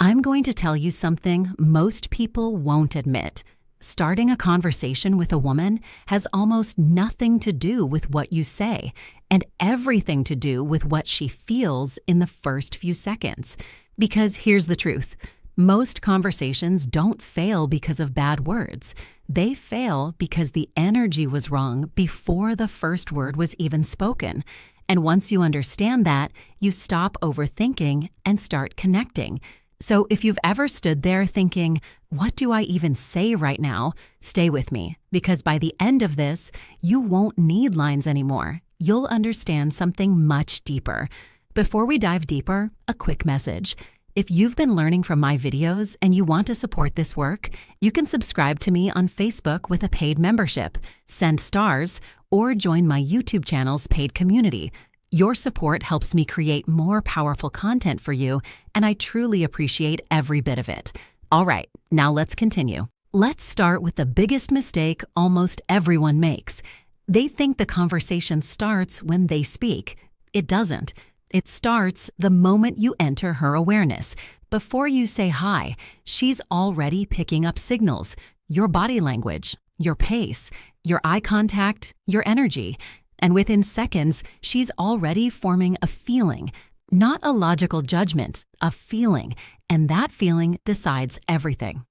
I'm going to tell you something most people won't admit. Starting a conversation with a woman has almost nothing to do with what you say and everything to do with what she feels in the first few seconds. Because here's the truth. Most conversations don't fail because of bad words. They fail because the energy was wrong before the first word was even spoken. And once you understand that, you stop overthinking and start connecting. So if you've ever stood there thinking, what do I even say right now? Stay with me, because by the end of this, you won't need lines anymore. You'll understand something much deeper. Before we dive deeper, a quick message. If you've been learning from my videos and you want to support this work, you can subscribe to me on Facebook with a paid membership, send stars, or join my YouTube channel's paid community. Your support helps me create more powerful content for you, and I truly appreciate every bit of it. All right, now let's continue. Let's start with the biggest mistake almost everyone makes. They think the conversation starts when they speak. It doesn't. It starts the moment you enter her awareness. Before you say hi, she's already picking up signals, your body language, your pace, your eye contact, your energy. And within seconds, she's already forming a feeling, not a logical judgment, a feeling, and that feeling decides everything.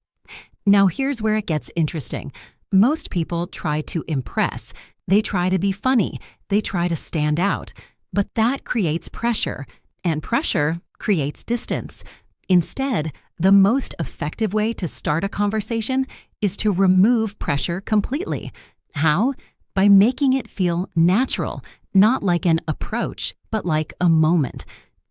Now here's where it gets interesting. Most people try to impress. They try to be funny. They try to stand out. But that creates pressure, and pressure creates distance. Instead, the most effective way to start a conversation is to remove pressure completely. How? By making it feel natural, not like an approach, but like a moment.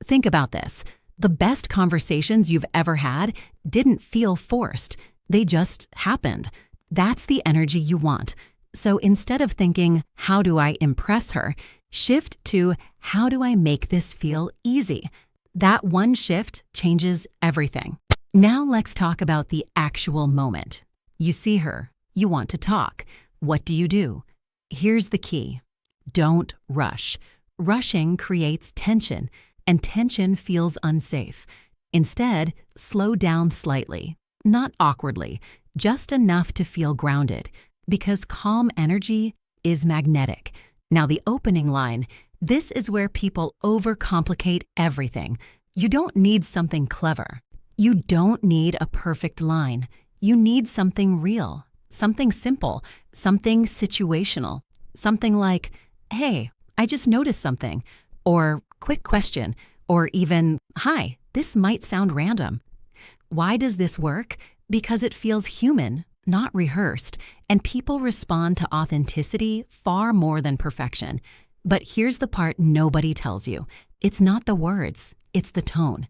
Think about this. The best conversations you've ever had didn't feel forced. They just happened. That's the energy you want. So instead of thinking, how do I impress her? Shift to, how do I make this feel easy? That one shift changes everything. Now let's talk about the actual moment. You see her. You want to talk. What do? Here's the key. Don't rush. Rushing creates tension, and tension feels unsafe. Instead, slow down slightly, not awkwardly, just enough to feel grounded, because calm energy is magnetic. Now the opening line, this is where people overcomplicate everything. You don't need something clever. You don't need a perfect line. You need something real. Something simple, something situational, something like, hey, I just noticed something, or quick question, or even, hi, this might sound random. Why does this work? Because it feels human, not rehearsed, and people respond to authenticity far more than perfection. But here's the part nobody tells you. It's not the words, it's the tone.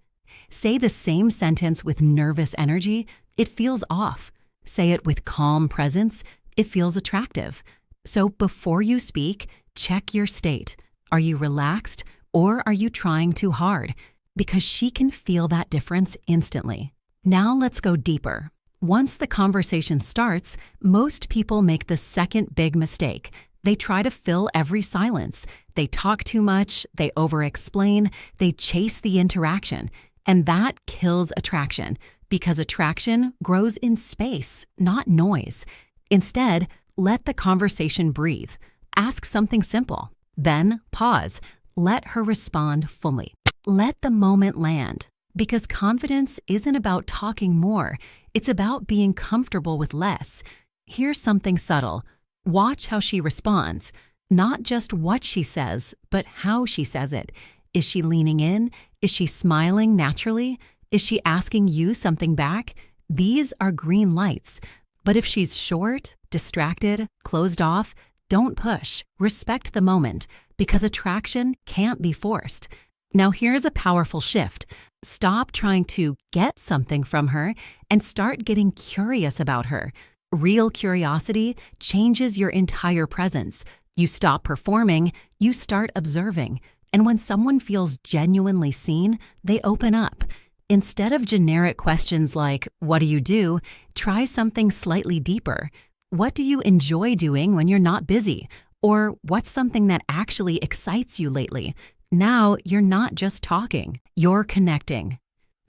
Say the same sentence with nervous energy, it feels off. Say it with calm presence, it feels attractive. So before you speak, check your state. Are you relaxed or are you trying too hard? Because she can feel that difference instantly. Now let's go deeper. Once the conversation starts, most people make the second big mistake. They try to fill every silence. They talk too much, they over-explain, they chase the interaction. And that kills attraction, because attraction grows in space, not noise. Instead, let the conversation breathe. Ask something simple. Then pause. Let her respond fully. Let the moment land. Because confidence isn't about talking more. It's about being comfortable with less. Here's something subtle. Watch how she responds. Not just what she says, but how she says it. Is she leaning in? Is she smiling naturally? Is she asking you something back? These are green lights. But if she's short, distracted, closed off, don't push. Respect the moment, because attraction can't be forced. Now here's a powerful shift. Stop trying to get something from her and start getting curious about her. Real curiosity changes your entire presence. You stop performing, you start observing. And when someone feels genuinely seen, they open up. Instead of generic questions like, what do? Try something slightly deeper. What do you enjoy doing when you're not busy? Or what's something that actually excites you lately? Now you're not just talking, you're connecting.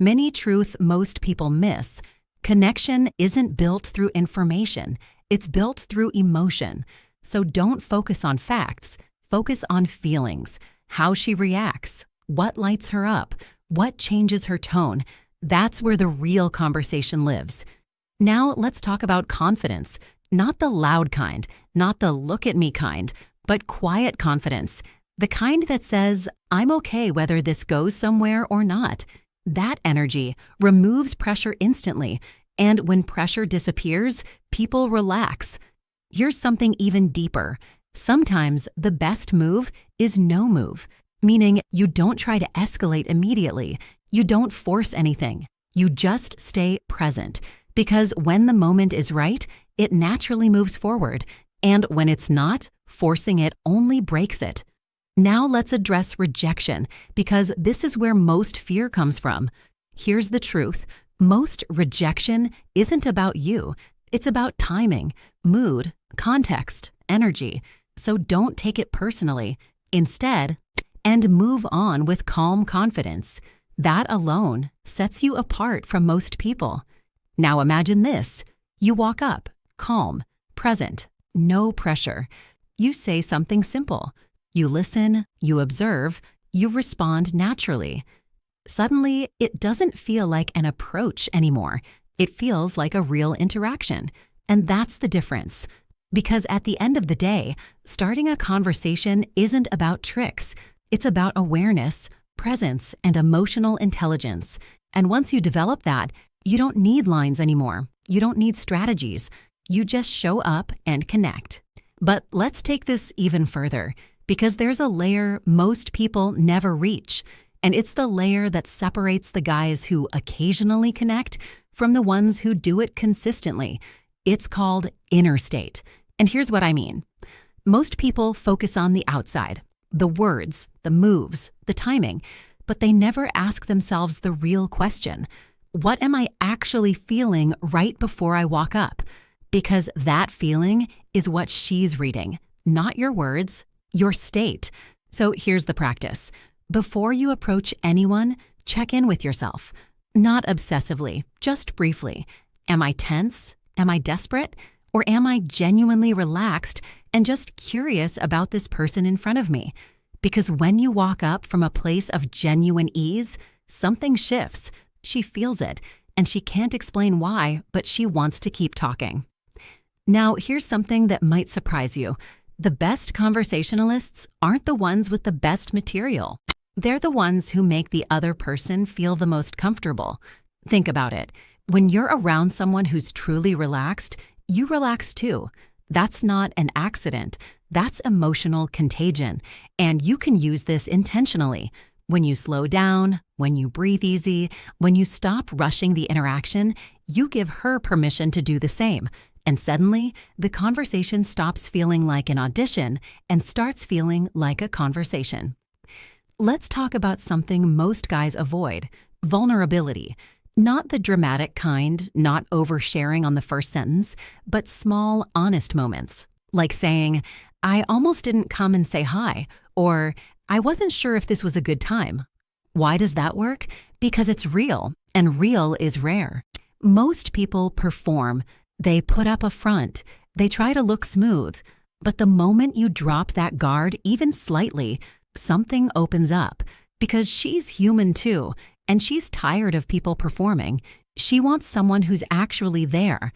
Many truth most people miss. Connection isn't built through information, it's built through emotion. So don't focus on facts, focus on feelings, how she reacts, what lights her up, what changes her tone. That's where the real conversation lives. Now let's talk about confidence, not the loud kind, not the look at me kind, but quiet confidence, the kind that says, I'm okay whether this goes somewhere or not. That energy removes pressure instantly, and when pressure disappears, people relax. Here's something even deeper. Sometimes the best move is no move, meaning you don't try to escalate immediately. You don't force anything. You just stay present, because when the moment is right, it naturally moves forward, and when it's not, forcing it only breaks it. Now let's address rejection, because this is where most fear comes from. Here's the truth. Most rejection isn't about you. It's about timing, mood, context, energy. So don't take it personally. Instead, and move on with calm confidence. That alone sets you apart from most people. Now imagine this. You walk up, calm, present, no pressure. You say something simple. You listen, you observe, you respond naturally. Suddenly, it doesn't feel like an approach anymore. It feels like a real interaction. And that's the difference. Because at the end of the day, starting a conversation isn't about tricks. It's about awareness, presence, and emotional intelligence. And once you develop that, you don't need lines anymore. You don't need strategies. You just show up and connect. But let's take this even further, because there's a layer most people never reach. And it's the layer that separates the guys who occasionally connect from the ones who do it consistently. It's called inner state. And here's what I mean. Most people focus on the outside, the words, the moves, the timing, but they never ask themselves the real question. What am I actually feeling right before I walk up? Because that feeling is what she's reading, not your words, your state. So here's the practice. Before you approach anyone, check in with yourself. Not obsessively, just briefly. Am I tense? Am I desperate? Or am I genuinely relaxed and just curious about this person in front of me? Because when you walk up from a place of genuine ease, something shifts. She feels it, and she can't explain why, but she wants to keep talking. Now, here's something that might surprise you. The best conversationalists aren't the ones with the best material. They're the ones who make the other person feel the most comfortable. Think about it. When you're around someone who's truly relaxed, you relax too. That's not an accident. That's emotional contagion. And you can use this intentionally. When you slow down, when you breathe easy, when you stop rushing the interaction, you give her permission to do the same. And suddenly, the conversation stops feeling like an audition and starts feeling like a conversation. Let's talk about something most guys avoid: vulnerability. Not the dramatic kind, not oversharing on the first sentence, but small, honest moments. Like saying, I almost didn't come and say hi, or I wasn't sure if this was a good time. Why does that work? Because it's real, and real is rare. Most people perform. They put up a front. They try to look smooth. But the moment you drop that guard even slightly, something opens up. Because she's human too, and she's tired of people performing. She wants someone who's actually there.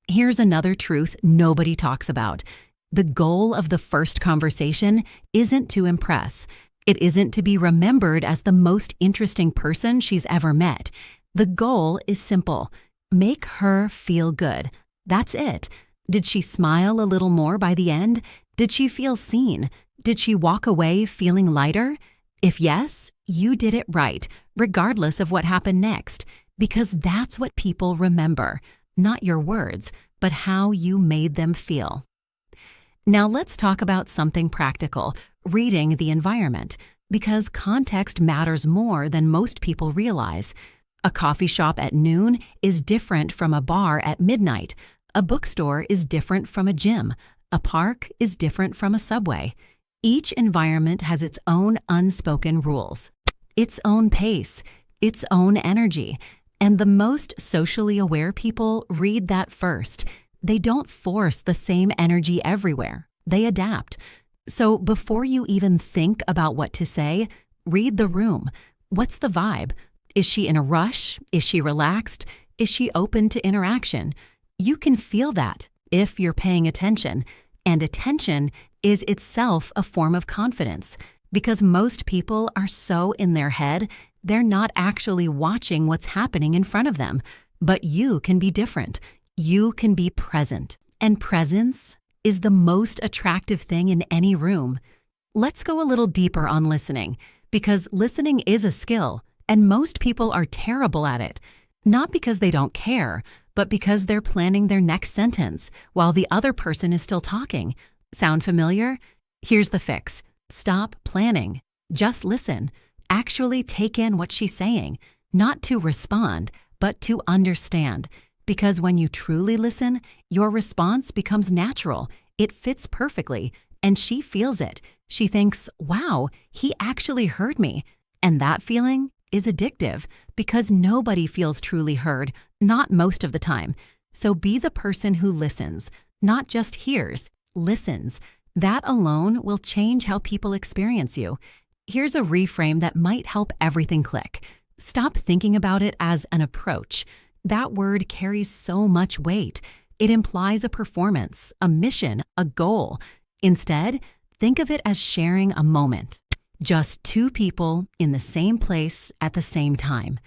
Here's another truth nobody talks about. The goal of the first conversation isn't to impress. It isn't to be remembered as the most interesting person she's ever met. The goal is simple. Make her feel good. That's it. Did she smile a little more by the end? Did she feel seen? Did she walk away feeling lighter? If yes, you did it right, regardless of what happened next, because that's what people remember, not your words, but how you made them feel. Now let's talk about something practical, reading the environment, because context matters more than most people realize. A coffee shop at noon is different from a bar at midnight. A bookstore is different from a gym. A park is different from a subway. Each environment has its own unspoken rules, its own pace, its own energy. And the most socially aware people read that first. They don't force the same energy everywhere. They adapt. So before you even think about what to say, read the room. What's the vibe? Is she in a rush? Is she relaxed? Is she open to interaction? You can feel that if you're paying attention. And attention is itself a form of confidence, because most people are so in their head, they're not actually watching what's happening in front of them. But you can be different. You can be present. And presence is the most attractive thing in any room. Let's go a little deeper on listening, because listening is a skill, and most people are terrible at it. Not because they don't care, but because they're planning their next sentence while the other person is still talking. Sound familiar? Here's the fix. Stop planning. Just listen. Actually take in what she's saying, not to respond, but to understand. Because when you truly listen, your response becomes natural. It fits perfectly, and she feels it. She thinks, wow, he actually heard me. And that feeling is addictive, because nobody feels truly heard, not most of the time. So be the person who listens, not just hears, listens. That alone will change how people experience you. Here's a reframe that might help everything click. Stop thinking about it as an approach. That word carries so much weight. It implies a performance, a mission, a goal. Instead, think of it as sharing a moment. Just two people in the same place at the same time.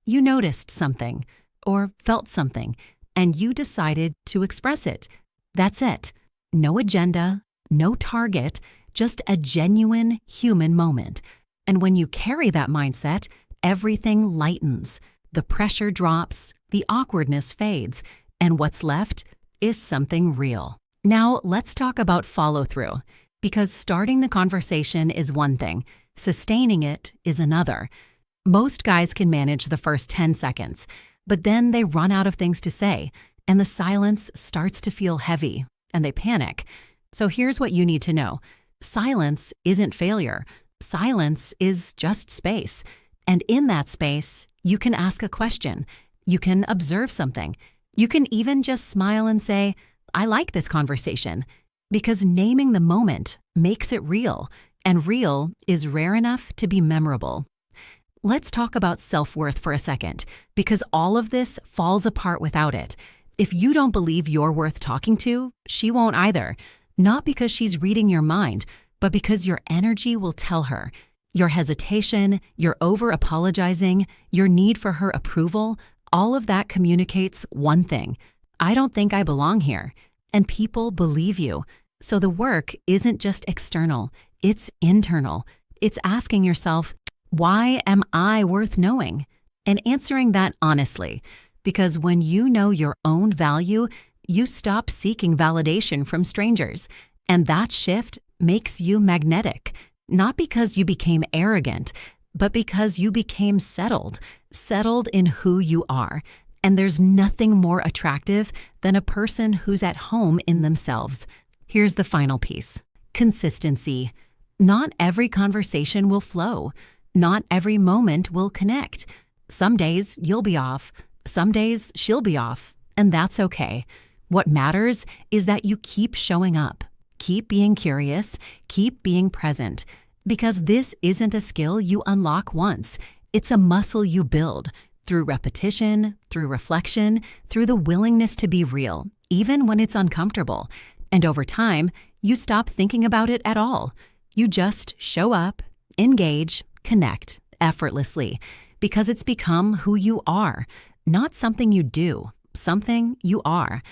You noticed something or felt something, and you decided to express it. That's it. No agenda, no target, just a genuine human moment. And when you carry that mindset, everything lightens. The pressure drops, the awkwardness fades, and what's left is something real. Now, let's talk about follow-through. Because starting the conversation is one thing, sustaining it is another. Most guys can manage the first 10 seconds, but then they run out of things to say, and the silence starts to feel heavy, and they panic. So here's what you need to know. Silence isn't failure. Silence is just space. And in that space, you can ask a question. You can observe something. You can even just smile and say, I like this conversation. Because naming the moment makes it real, and real is rare enough to be memorable. Let's talk about self-worth for a second, because all of this falls apart without it. If you don't believe you're worth talking to, she won't either. Not because she's reading your mind, but because your energy will tell her. Your hesitation, your over-apologizing, your need for her approval, all of that communicates one thing. I don't think I belong here. And people believe you. So the work isn't just external, it's internal. It's asking yourself, why am I worth knowing? And answering that honestly. Because when you know your own value, you stop seeking validation from strangers. And that shift makes you magnetic. Not because you became arrogant, but because you became settled in who you are. And there's nothing more attractive than a person who's at home in themselves. Here's the final piece. Consistency. Not every conversation will flow. Not every moment will connect. Some days you'll be off. Some days she'll be off. And that's okay. What matters is that you keep showing up. Keep being curious. Keep being present. Because this isn't a skill you unlock once. It's a muscle you build. Through repetition, through reflection, through the willingness to be real, even when it's uncomfortable. And over time, you stop thinking about it at all. You just show up, engage, connect effortlessly, because it's become who you are, not something you do, something you are.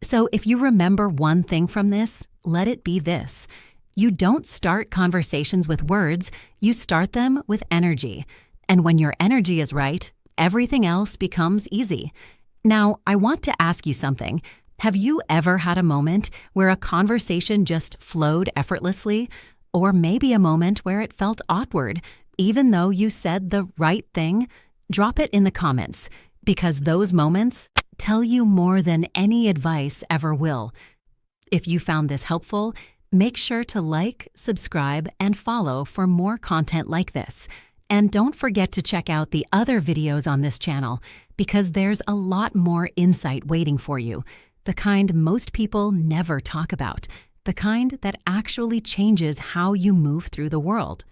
So if you remember one thing from this, let it be this. You don't start conversations with words, you start them with energy. And when your energy is right, everything else becomes easy. Now, I want to ask you something. Have you ever had a moment where a conversation just flowed effortlessly? Or maybe a moment where it felt awkward, even though you said the right thing? Drop it in the comments, because those moments tell you more than any advice ever will. If you found this helpful, make sure to like, subscribe, and follow for more content like this. And don't forget to check out the other videos on this channel because there's a lot more insight waiting for you, the kind most people never talk about, the kind that actually changes how you move through the world.